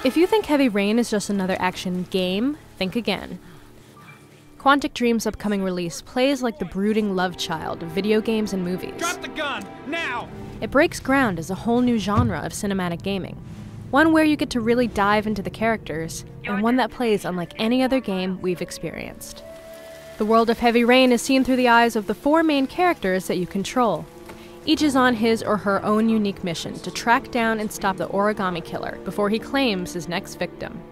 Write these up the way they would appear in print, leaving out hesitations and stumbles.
If you think Heavy Rain is just another action game, think again. Quantic Dream's upcoming release plays like the brooding love child of video games and movies. Drop the gun, now! It breaks ground as a whole new genre of cinematic gaming. One where you get to really dive into the characters, and one that plays unlike any other game we've experienced. The world of Heavy Rain is seen through the eyes of the 4 main characters that you control. Each is on his or her own unique mission to track down and stop the Origami Killer before he claims his next victim.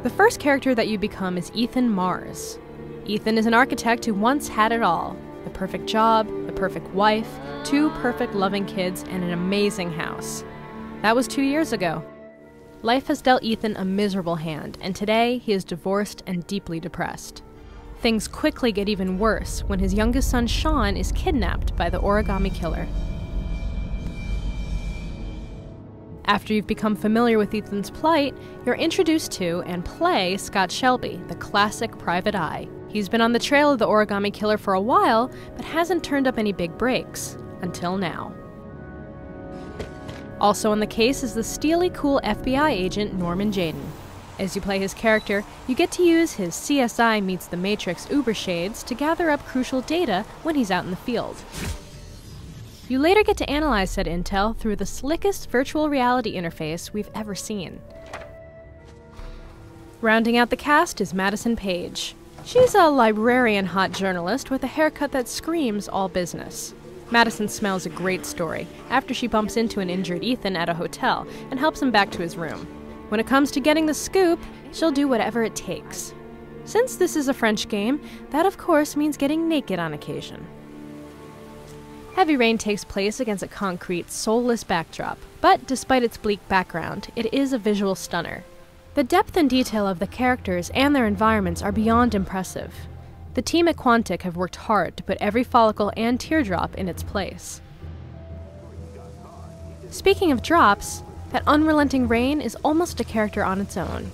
The first character that you become is Ethan Mars. Ethan is an architect who once had it all: the perfect job, the perfect wife, 2 perfect loving kids, and an amazing house. That was 2 years ago. Life has dealt Ethan a miserable hand, and today he is divorced and deeply depressed. Things quickly get even worse when his youngest son Sean is kidnapped by the Origami Killer. After you've become familiar with Ethan's plight, you're introduced to and play Scott Shelby, the classic private eye. He's been on the trail of the Origami Killer for a while, but hasn't turned up any big breaks, until now. Also on the case is the steely cool FBI agent Norman Jayden. As you play his character, you get to use his CSI meets the Matrix Uber shades to gather up crucial data when he's out in the field. You later get to analyze said intel through the slickest virtual reality interface we've ever seen. Rounding out the cast is Madison Paige. She's a librarian hot journalist with a haircut that screams all business. Madison smells a great story after she bumps into an injured Ethan at a hotel and helps him back to his room. When it comes to getting the scoop, she'll do whatever it takes. Since this is a French game, that of course means getting naked on occasion. Heavy Rain takes place against a concrete, soulless backdrop, but despite its bleak background, it is a visual stunner. The depth and detail of the characters and their environments are beyond impressive. The team at Quantic have worked hard to put every follicle and teardrop in its place. Speaking of drops, that unrelenting rain is almost a character on its own.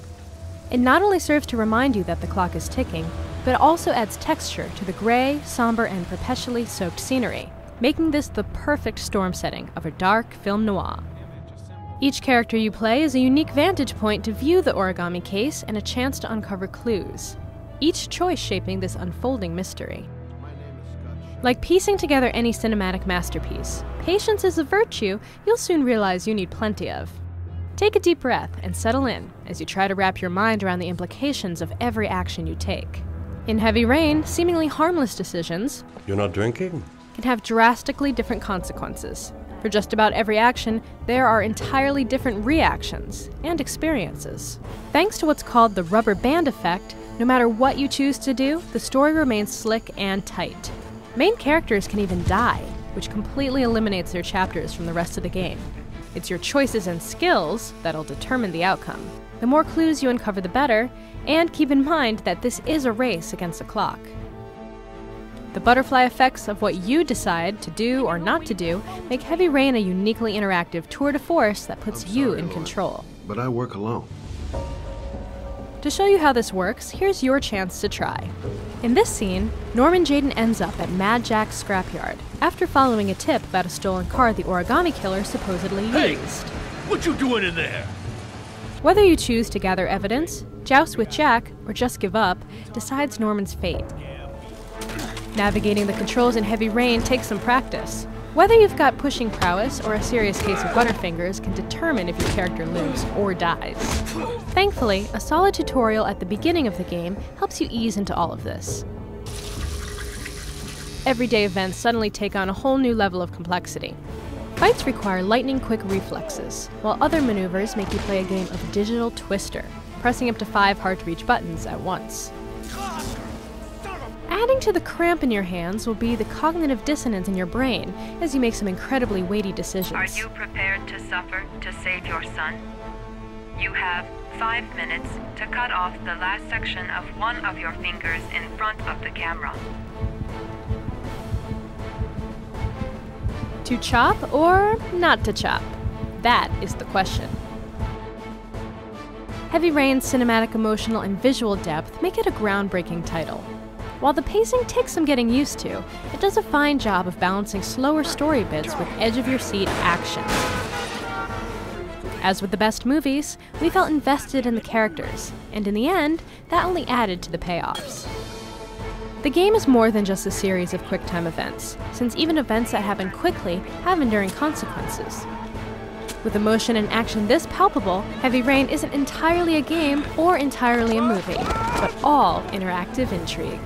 It not only serves to remind you that the clock is ticking, but it also adds texture to the gray, somber, and perpetually soaked scenery, making this the perfect storm setting of a dark film noir. Each character you play is a unique vantage point to view the Origami case and a chance to uncover clues, each choice shaping this unfolding mystery. Like piecing together any cinematic masterpiece, patience is a virtue you'll soon realize you need plenty of. Take a deep breath and settle in as you try to wrap your mind around the implications of every action you take. In Heavy Rain, seemingly harmless decisions You're not drinking? can have drastically different consequences. For just about every action, there are entirely different reactions and experiences. Thanks to what's called the rubber band effect, no matter what you choose to do, the story remains slick and tight. Main characters can even die, which completely eliminates their chapters from the rest of the game. It's your choices and skills that'll determine the outcome. The more clues you uncover, the better, and keep in mind that this is a race against the clock. The butterfly effects of what you decide to do or not to do make Heavy Rain a uniquely interactive tour de force that puts you in control. But I work alone. To show you how this works, here's your chance to try. In this scene, Norman Jayden ends up at Mad Jack's scrapyard after following a tip about a stolen car the Origami Killer supposedly used. What you doing in there? Whether you choose to gather evidence, joust with Jack, or just give up, decides Norman's fate. Navigating the controls in Heavy Rain takes some practice. Whether you've got pushing prowess or a serious case of butterfingers can determine if your character lives or dies. Thankfully, a solid tutorial at the beginning of the game helps you ease into all of this. Everyday events suddenly take on a whole new level of complexity. Fights require lightning-quick reflexes, while other maneuvers make you play a game of digital Twister, pressing up to 5 hard-to-reach buttons at once. Adding to the cramp in your hands will be the cognitive dissonance in your brain as you make some incredibly weighty decisions. Are you prepared to suffer to save your son? You have 5 minutes to cut off the last section of one of your fingers in front of the camera. To chop or not to chop? That is the question. Heavy Rain's cinematic, emotional, and visual depth make it a groundbreaking title. While the pacing takes some getting used to, it does a fine job of balancing slower story bits with edge-of-your-seat action. As with the best movies, we felt invested in the characters, and in the end, that only added to the payoffs. The game is more than just a series of quick-time events, since even events that happen quickly have enduring consequences. With emotion and action this palpable, Heavy Rain isn't entirely a game or entirely a movie, but all interactive intrigue.